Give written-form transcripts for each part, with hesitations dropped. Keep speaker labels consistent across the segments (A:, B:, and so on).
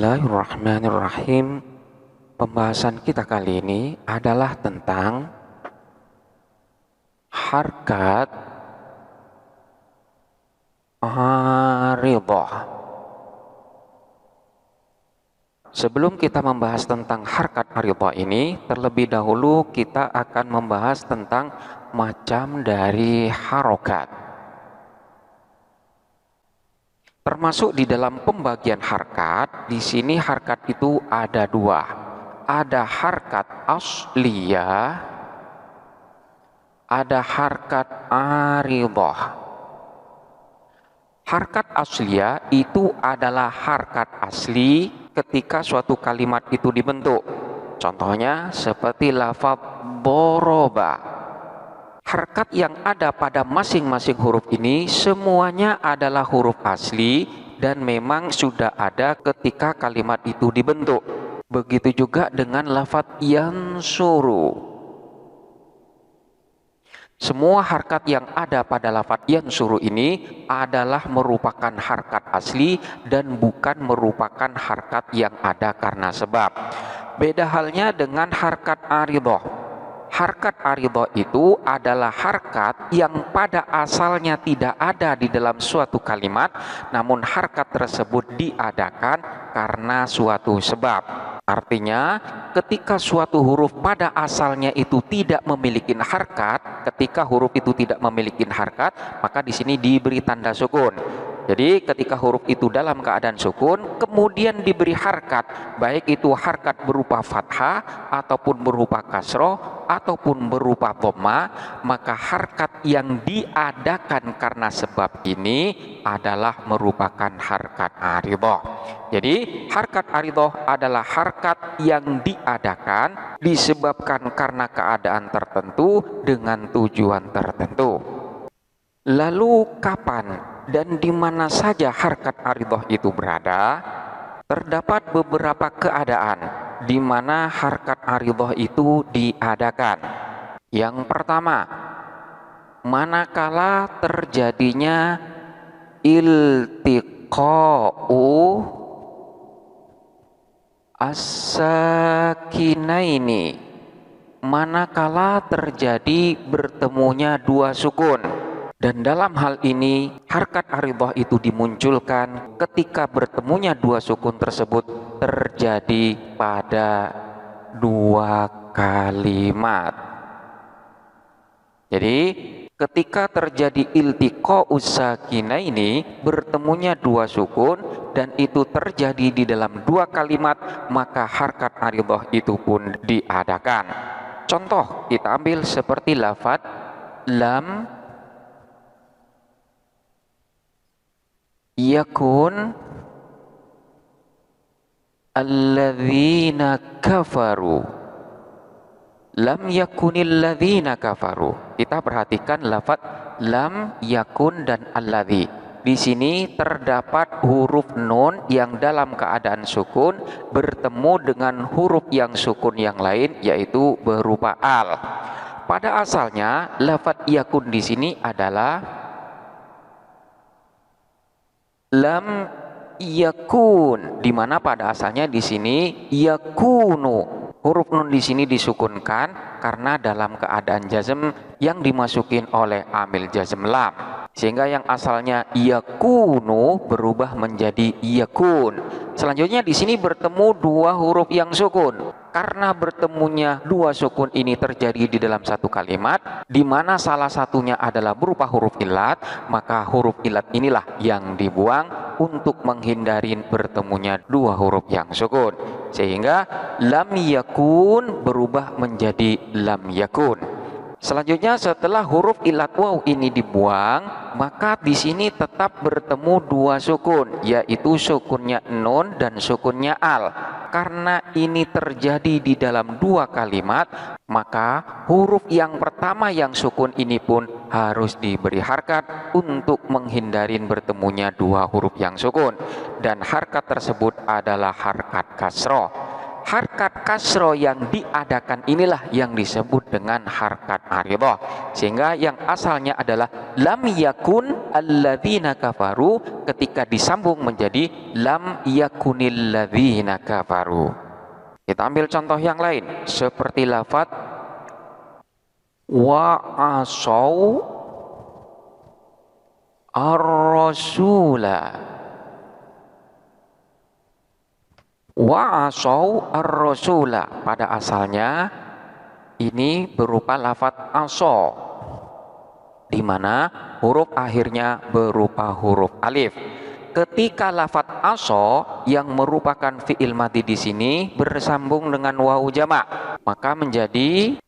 A: Bismillahirrahmanirrahim. Pembahasan kita kali ini adalah tentang harkat aridhah. Sebelum kita membahas tentang harkat aridhah ini, terlebih dahulu kita akan membahas tentang macam dari harokat. Termasuk di dalam pembagian harkat, di sini harkat itu ada dua. Ada harkat asliyah, ada harkat aridhah. Harkat asliyah itu adalah harkat asli ketika suatu kalimat itu dibentuk. Contohnya seperti lafaz doroba. Harkat yang ada pada masing-masing huruf ini semuanya adalah huruf asli dan memang sudah ada ketika kalimat itu dibentuk. Begitu juga dengan lafaz yansuru. Semua harkat yang ada pada lafaz yansuru ini adalah merupakan harkat asli dan bukan merupakan harkat yang ada karena sebab. Beda halnya dengan harkat aridhah. Harkat aridhah itu adalah harkat yang pada asalnya tidak ada di dalam suatu kalimat, namun harkat tersebut diadakan karena suatu sebab. Artinya, ketika suatu huruf pada asalnya itu tidak memiliki harkat, ketika huruf itu tidak memiliki harkat, maka di sini diberi tanda sukun. Jadi ketika huruf itu dalam keadaan sukun, kemudian diberi harkat, baik itu harkat berupa fathah, ataupun berupa kasroh, ataupun berupa dhamma, maka harkat yang diadakan karena sebab ini adalah merupakan harkat aridhah. Jadi harkat aridhah adalah harkat yang diadakan disebabkan karena keadaan tertentu dengan tujuan tertentu. Lalu kapan dan di mana saja harkat aridhah itu berada? Terdapat beberapa keadaan di mana harkat aridhah itu diadakan. Yang pertama, manakala terjadinya iltiqa'u as-sakinaini, manakala terjadi bertemunya dua sukun. Dan dalam hal ini, harkat aridhah itu dimunculkan ketika bertemunya dua sukun tersebut terjadi pada dua kalimat. Jadi, ketika terjadi iltiqa'us sakinaini, bertemunya dua sukun, dan itu terjadi di dalam dua kalimat, maka harkat aridhah itu pun diadakan. Contoh, kita ambil seperti lafaz lam yakun alladzina kafaru. Lam yakunil ladzina kafaru. Kita perhatikan lafaz lam yakun dan alladzi. Di sini terdapat huruf nun yang dalam keadaan sukun bertemu dengan huruf yang sukun yang lain, yaitu berupa al. Pada asalnya lafaz yakun di sini adalah lam yakun, di mana pada asalnya di sini yakunu. Huruf nun di sini disukunkan karena dalam keadaan jazm yang dimasukin oleh amil jazm lam, sehingga yang asalnya yakunu berubah menjadi yakun. Selanjutnya di sini bertemu dua huruf yang sukun. Karena bertemunya dua sukun ini terjadi di dalam satu kalimat, di mana salah satunya adalah berupa huruf ilat, maka huruf ilat inilah yang dibuang untuk menghindari bertemunya dua huruf yang sukun. Sehingga lam yakun berubah menjadi lam yakun. Selanjutnya setelah huruf ilat waw ini dibuang, maka di sini tetap bertemu dua sukun, yaitu sukunnya nun dan sukunnya al. Karena ini terjadi di dalam dua kalimat, maka huruf yang pertama yang sukun ini pun harus diberi harkat untuk menghindari bertemunya dua huruf yang sukun. Dan harkat tersebut adalah harkat kasroh. Harkat kasro yang diadakan inilah yang disebut dengan harkat aridah. Sehingga yang asalnya adalah lam yakun alladzina kafaru, ketika disambung menjadi lam yakunil ladzina kafaru. Kita ambil contoh yang lain seperti lafaz wa asau ar-rasula. Wa asau ar-rasula pada asalnya ini berupa lafaz aso, di mana huruf akhirnya berupa huruf alif. Ketika lafaz aso yang merupakan fi'il madhi di sini bersambung dengan wawu jamak, maka menjadi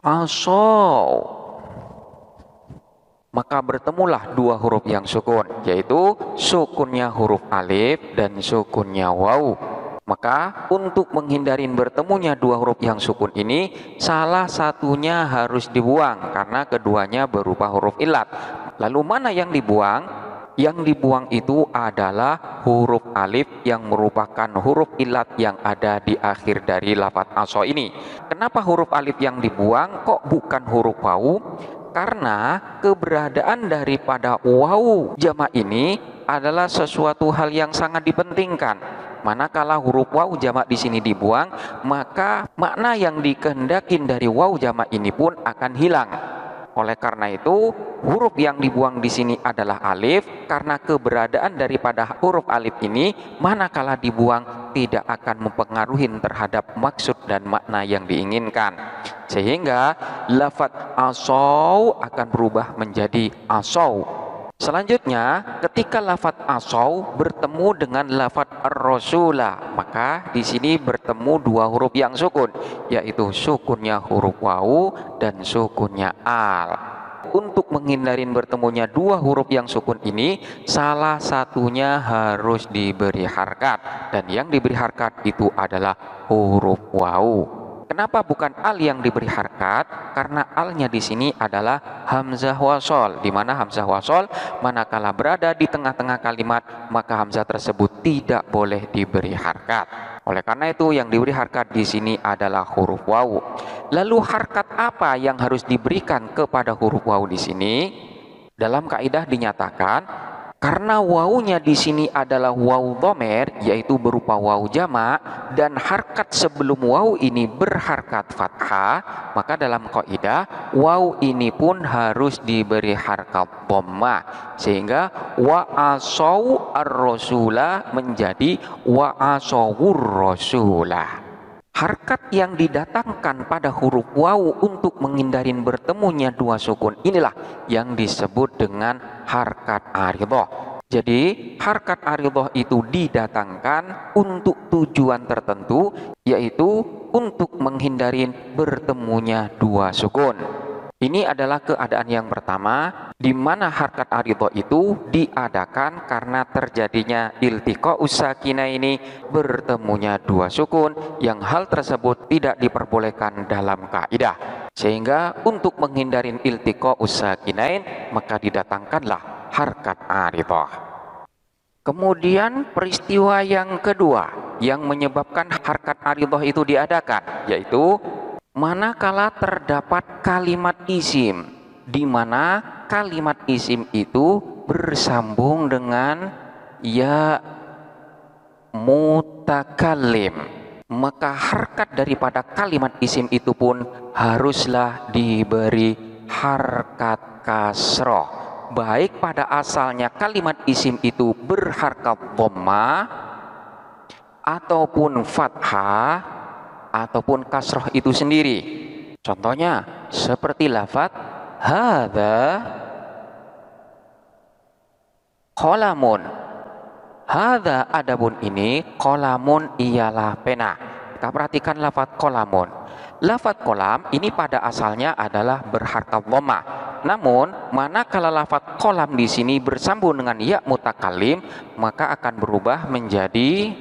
A: aso. Maka bertemulah dua huruf yang sukun, yaitu sukunnya huruf alif dan sukunnya wawu. Maka untuk menghindari bertemunya dua huruf yang sukun ini, salah satunya harus dibuang karena keduanya berupa huruf ilat. Lalu mana yang dibuang? Yang dibuang itu adalah huruf alif yang merupakan huruf ilat yang ada di akhir dari lafaz aso ini. Kenapa huruf alif yang dibuang kok bukan huruf wawu? Karena keberadaan daripada wawu jamak ini adalah sesuatu hal yang sangat dipentingkan. Manakala huruf wawu jamak di sini dibuang, maka makna yang dikehendakin dari wawu jamak ini pun akan hilang. Oleh karena itu, huruf yang dibuang di sini adalah alif, karena keberadaan daripada huruf alif ini manakala dibuang tidak akan mempengaruhi terhadap maksud dan makna yang diinginkan. Sehingga lafaz asau akan berubah menjadi asau. Selanjutnya, ketika lafaz asau bertemu dengan lafaz ar-rasula, maka di sini bertemu dua huruf yang sukun, yaitu sukunnya huruf wawu dan sukunnya al. Untuk menghindari bertemunya dua huruf yang sukun ini, salah satunya harus diberi harkat, dan yang diberi harkat itu adalah huruf wawu. Kenapa bukan al yang diberi harkat? Karena alnya di sini adalah hamzah wasol, di mana hamzah wasol manakala berada di tengah-tengah kalimat, maka hamzah tersebut tidak boleh diberi harkat. Oleh karena itu yang diberi harkat di sini adalah huruf wawu. Lalu harkat apa yang harus diberikan kepada huruf wawu di sini? Dalam kaidah dinyatakan karena wawunya di sini adalah wawu dhamir, yaitu berupa wawu jamak, dan harkat sebelum wawu ini berharkat fathah, maka dalam kaidah wawu ini pun harus diberi harkat dhammah, sehingga wa asau ar-rasula menjadi wa asawur rasulah. Harkat yang didatangkan pada huruf wawu untuk menghindari bertemunya dua sukun inilah yang disebut dengan harkat aridah. Jadi harkat aridah itu didatangkan untuk tujuan tertentu, yaitu untuk menghindari bertemunya dua sukun. Ini adalah keadaan yang pertama, di mana harkat aridah itu diadakan karena terjadinya iltiqa'us sakinaini, bertemunya dua sukun, yang hal tersebut tidak diperbolehkan dalam kaidah. Sehingga untuk menghindari iltiqa'us sakinain, maka didatangkanlah harkat aridah. Kemudian peristiwa yang kedua yang menyebabkan harkat aridah itu diadakan, yaitu manakala terdapat kalimat isim, di mana kalimat isim itu bersambung dengan ya mutakallim, maka harkat daripada kalimat isim itu pun haruslah diberi harkat kasroh, baik pada asalnya kalimat isim itu berharkat dhammah ataupun fathah ataupun kasroh itu sendiri. Contohnya seperti lafaz hadza qalamun. Hadza adapun ini, qalamun ialah pena. Kita perhatikan lafaz qalamun. Lafaz qalam ini pada asalnya adalah berharkat dhammah. Namun manakala lafaz qalam di sini bersambung dengan ya mutakallim, maka akan berubah menjadi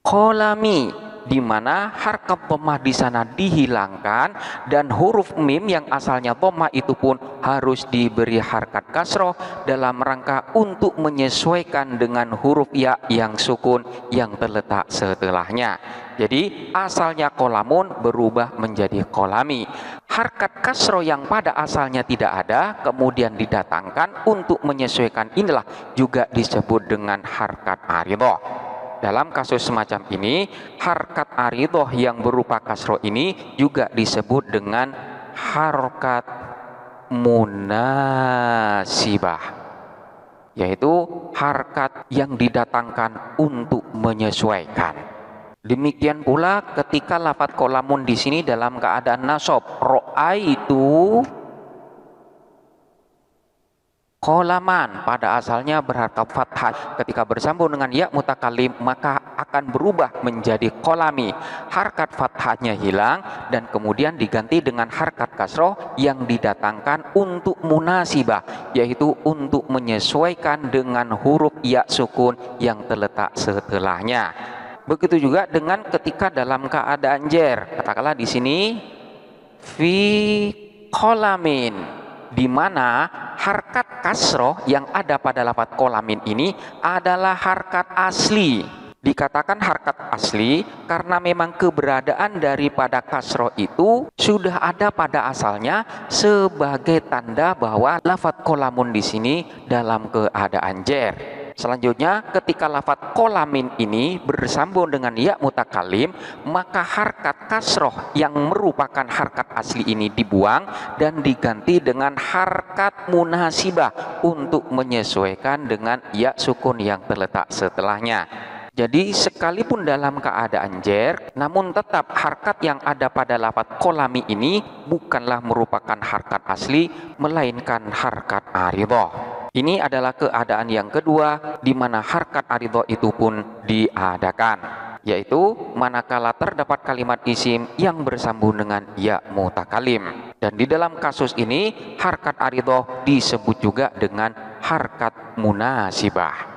A: qalami, di mana harkat dhammah di sana dihilangkan dan huruf mim yang asalnya dhammah itu pun harus diberi harkat kasroh dalam rangka untuk menyesuaikan dengan huruf ya yang sukun yang terletak setelahnya. Jadi asalnya kolamun berubah menjadi kolami. Harkat kasroh yang pada asalnya tidak ada kemudian didatangkan untuk menyesuaikan, inilah juga disebut dengan harkat aridhah. Dalam kasus semacam ini, harkat aridhah yang berupa kasroh ini juga disebut dengan harkat munasibah, yaitu harkat yang didatangkan untuk menyesuaikan. Demikian pula ketika lafadz qalamun di sini dalam keadaan nasab, ra'aitu qalaman pada asalnya berharkat fathah, ketika bersambung dengan ya mutakallim maka akan berubah menjadi qalami. Harkat fathahnya hilang dan kemudian diganti dengan harkat kasroh yang didatangkan untuk munasibah, yaitu untuk menyesuaikan dengan huruf ya sukun yang terletak setelahnya. Begitu juga dengan ketika dalam keadaan jer, katakanlah di sini fi qalamin, di mana harkat kasroh yang ada pada lafadz qalamin ini adalah harkat asli. Dikatakan harkat asli karena memang keberadaan daripada kasroh itu sudah ada pada asalnya sebagai tanda bahwa lafadz qalamun di sini dalam keadaan jer. Selanjutnya ketika lafadz qalamin ini bersambung dengan ya mutakallim, maka harkat kasroh yang merupakan harkat asli ini dibuang dan diganti dengan harkat munasibah untuk menyesuaikan dengan ya sukun yang terletak setelahnya. Jadi sekalipun dalam keadaan jer, namun tetap harkat yang ada pada lafadz qalami ini bukanlah merupakan harkat asli, melainkan harkat aridhah. Ini adalah keadaan yang kedua di mana harkat aridhah itu pun diadakan, yaitu manakala terdapat kalimat isim yang bersambung dengan ya mutakallim. Dan di dalam kasus ini harkat aridhah disebut juga dengan harkat munasibah.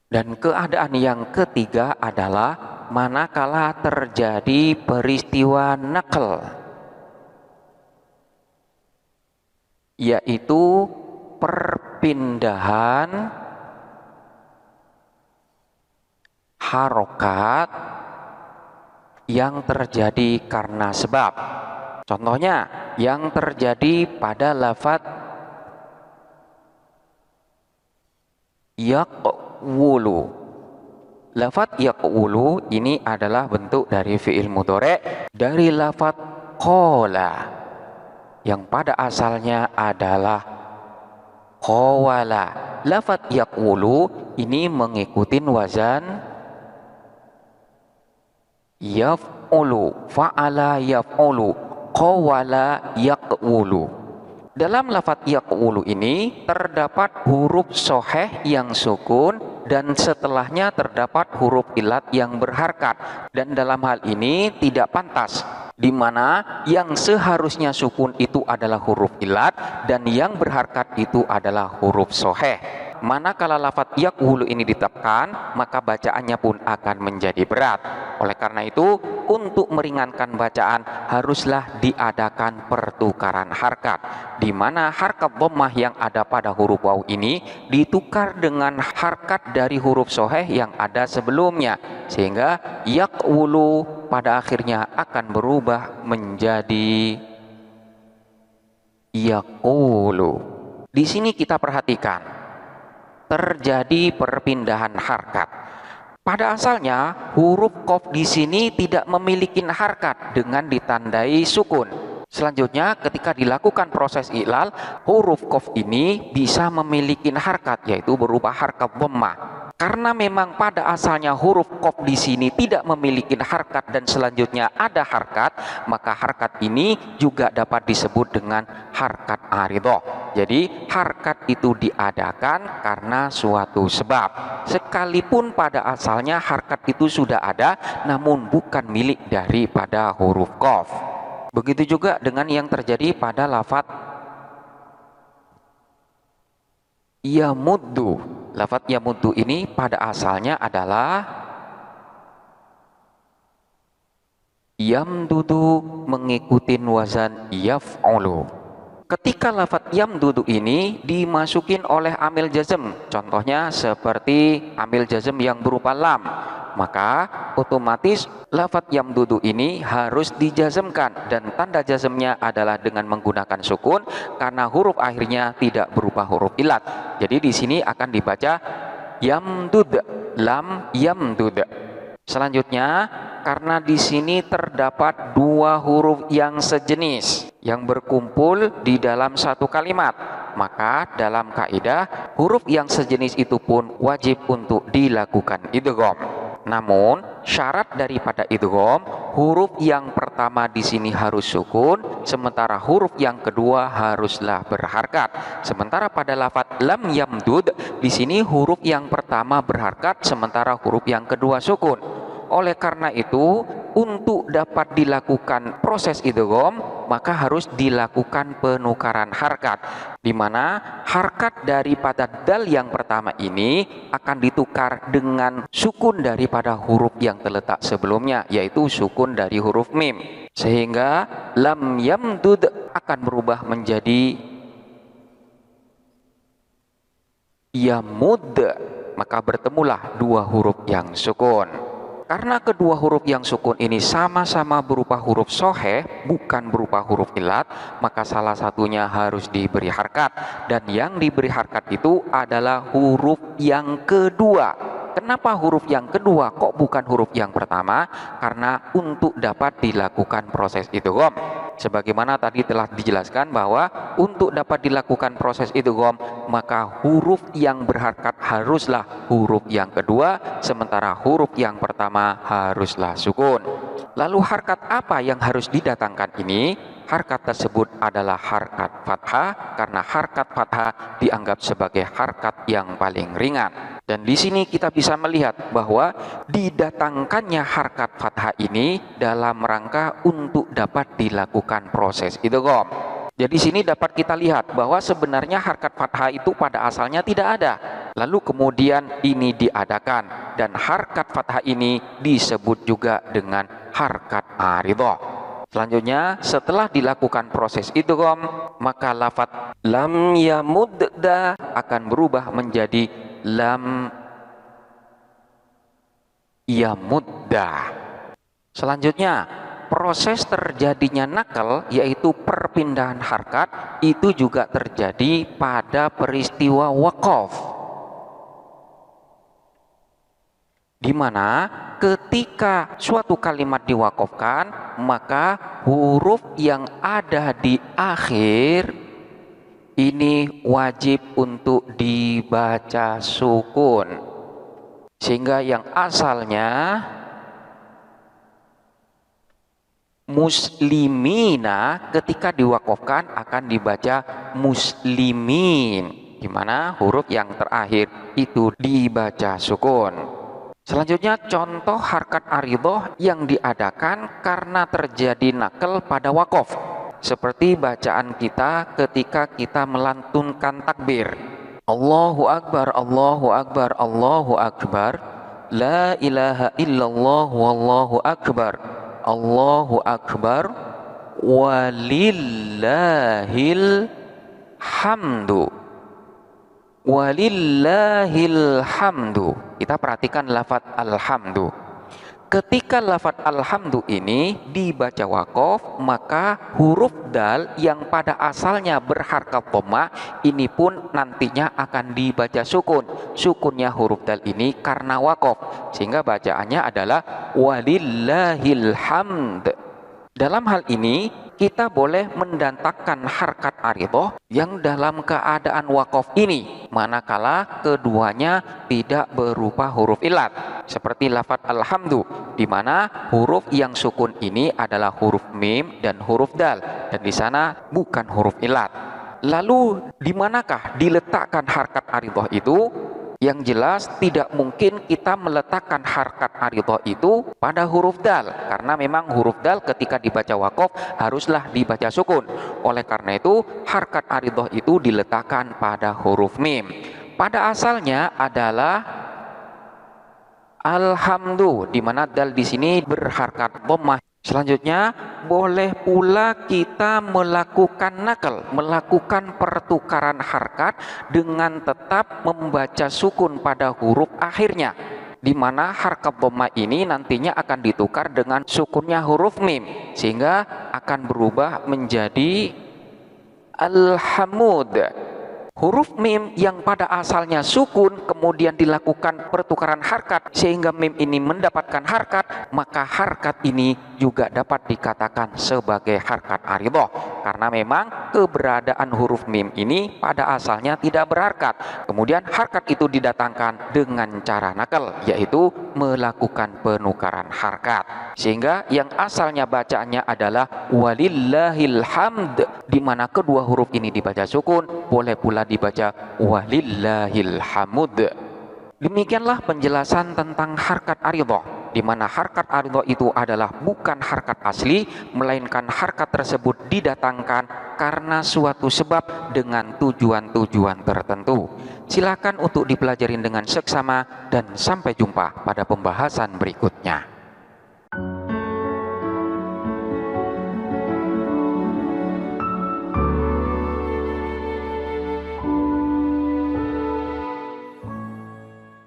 A: Dan keadaan yang ketiga adalah manakala terjadi peristiwa naql, yaitu perpindahan harokat yang terjadi karena sebab. Contohnya yang terjadi pada lafadz yaqwulu. Lafadz yaqwulu ini adalah bentuk dari fi'il mudhari' dari lafadz qala yang pada asalnya adalah qawala. Lafadz yaqwulu ini mengikuti wazan yaf'ulu, fa'ala yaf'ulu, qawala yaqwulu. Dalam lafadz yaqwulu ini terdapat huruf soheh yang sukun dan setelahnya terdapat huruf ilat yang berharkat, dan dalam hal ini tidak pantas, di mana yang seharusnya sukun itu adalah huruf ilat dan yang berharkat itu adalah huruf soheh. Manakala lafadz yaqwulu ini ditetapkan, maka bacaannya pun akan menjadi berat. Oleh karena itu, untuk meringankan bacaan haruslah diadakan pertukaran harkat, di mana harkat dhammah yang ada pada huruf waw ini ditukar dengan harkat dari huruf soheh yang ada sebelumnya, sehingga yaqwulu pada akhirnya akan berubah menjadi yaqulu. Di sini kita perhatikan terjadi perpindahan harkat. Pada asalnya huruf qaf di sini tidak memiliki harkat dengan ditandai sukun. Selanjutnya ketika dilakukan proses i'lal, huruf qaf ini bisa memiliki harkat, yaitu berupa harkat dhammah. Karena memang pada asalnya huruf qaf di sini tidak memiliki harkat dan selanjutnya ada harkat, maka harkat ini juga dapat disebut dengan harkat aridhah. Jadi harkat itu diadakan karena suatu sebab. Sekalipun pada asalnya harkat itu sudah ada, namun bukan milik daripada huruf qaf. Begitu juga dengan yang terjadi pada lafadz yamuddu. Lafadz yamuddu ini pada asalnya adalah Yamdudu mengikuti wazan yaf'ulu. Ketika lafadz yamdudu ini dimasukin oleh amil jazm, contohnya seperti amil jazm yang berupa lam, maka otomatis lafadz yamdudu ini harus dijazmkan, dan tanda jazmnya adalah dengan menggunakan sukun karena huruf akhirnya tidak berupa huruf ilat. Jadi di sini akan dibaca yamdud, lam yamdud. Selanjutnya, karena di sini terdapat dua huruf yang sejenis yang berkumpul di dalam satu kalimat, maka dalam kaidah huruf yang sejenis itu pun wajib untuk dilakukan idgham. Namun syarat daripada idgham, huruf yang pertama di sini harus sukun, sementara huruf yang kedua haruslah berharkat. Sementara pada lafadz lam yamdud di sini huruf yang pertama berharkat, sementara huruf yang kedua sukun. Oleh karena itu, untuk dapat dilakukan proses idgham, maka harus dilakukan penukaran harkat, di mana harkat daripada dal yang pertama ini akan ditukar dengan sukun daripada huruf yang terletak sebelumnya, yaitu sukun dari huruf mim. Sehingga lam yamdud akan berubah menjadi yamud, maka bertemulah dua huruf yang sukun. Karena kedua huruf yang sukun ini sama-sama berupa huruf soheh, bukan berupa huruf ilat, maka salah satunya harus diberi harkat. Dan yang diberi harkat itu adalah huruf yang kedua. Kenapa huruf yang kedua kok bukan huruf yang pertama? Karena untuk dapat dilakukan proses idgham, sebagaimana tadi telah dijelaskan bahwa untuk dapat dilakukan proses idgham, maka huruf yang berharkat haruslah huruf yang kedua, sementara huruf yang pertama haruslah sukun. Lalu harkat apa yang harus didatangkan ini? Harkat tersebut adalah harkat fathah, karena harkat fathah dianggap sebagai harkat yang paling ringan. Dan di sini kita bisa melihat bahwa didatangkannya harkat fathah ini dalam rangka untuk dapat dilakukan proses idgham. Jadi sini dapat kita lihat bahwa sebenarnya harkat fathah itu pada asalnya tidak ada. Lalu kemudian ini diadakan, dan harkat fathah ini disebut juga dengan harkat aridhah. Selanjutnya, setelah dilakukan proses idgham, maka lafadz lam yamudda akan berubah menjadi lam yamudda. Selanjutnya, proses terjadinya nakal, yaitu perpindahan harkat, itu juga terjadi pada peristiwa waqaf, di mana ketika suatu kalimat diwakafkan, maka huruf yang ada di akhir ini wajib untuk dibaca sukun, sehingga yang asalnya muslimina ketika diwakafkan akan dibaca muslimin, di mana huruf yang terakhir itu dibaca sukun. Selanjutnya, contoh harkat aridhah yang diadakan karena terjadi nakal pada wakaf, seperti bacaan kita ketika kita melantunkan takbir, Allahu Akbar, Allahu Akbar, Allahu Akbar, La ilaha illallah, Wallahu Akbar, Allahu Akbar, Walillahil hamdu, Walillahil hamdu. Kita perhatikan lafadz alhamdu. Ketika lafadz alhamdu ini dibaca wakaf, maka huruf dal yang pada asalnya berharkat dhammah ini pun nantinya akan dibaca sukun. Sukunnya huruf dal ini karena wakaf, sehingga bacaannya adalah walillahil hamd. Dalam hal ini kita boleh mendatangkan harkat aridhah yang dalam keadaan wakaf ini, manakala keduanya tidak berupa huruf ilat, seperti lafadz alhamdu, di mana huruf yang sukun ini adalah huruf mim dan huruf dal, dan di sana bukan huruf ilat. Lalu di manakah diletakkan harkat aridhah itu? Yang jelas tidak mungkin kita meletakkan harkat aridhah itu pada huruf dal, karena memang huruf dal ketika dibaca wakaf haruslah dibaca sukun. Oleh karena itu harkat aridhah itu diletakkan pada huruf mim. Pada asalnya adalah alhamdu, di mana dal di sini berharkat dhammah, Selanjutnya, boleh pula kita melakukan nakal, melakukan pertukaran harkat dengan tetap membaca sukun pada huruf akhirnya, di mana harkat dhamma ini nantinya akan ditukar dengan sukunnya huruf mim, sehingga akan berubah menjadi alhamud. Huruf mim yang pada asalnya sukun kemudian dilakukan pertukaran harkat sehingga mim ini mendapatkan harkat, maka harkat ini juga dapat dikatakan sebagai harkat aridhah, karena memang keberadaan huruf mim ini pada asalnya tidak berharkat. Kemudian harkat itu didatangkan dengan cara nakal, yaitu melakukan penukaran harkat, sehingga yang asalnya bacaannya adalah walillahil hamd, di mana kedua huruf ini dibaca sukun, boleh pula dibaca walillahil hamud. Demikianlah penjelasan tentang harkat aridhah, di mana harkat aridhah itu adalah bukan harkat asli, melainkan harkat tersebut didatangkan karena suatu sebab dengan tujuan-tujuan tertentu. Silakan untuk dipelajari dengan seksama dan sampai jumpa pada pembahasan berikutnya.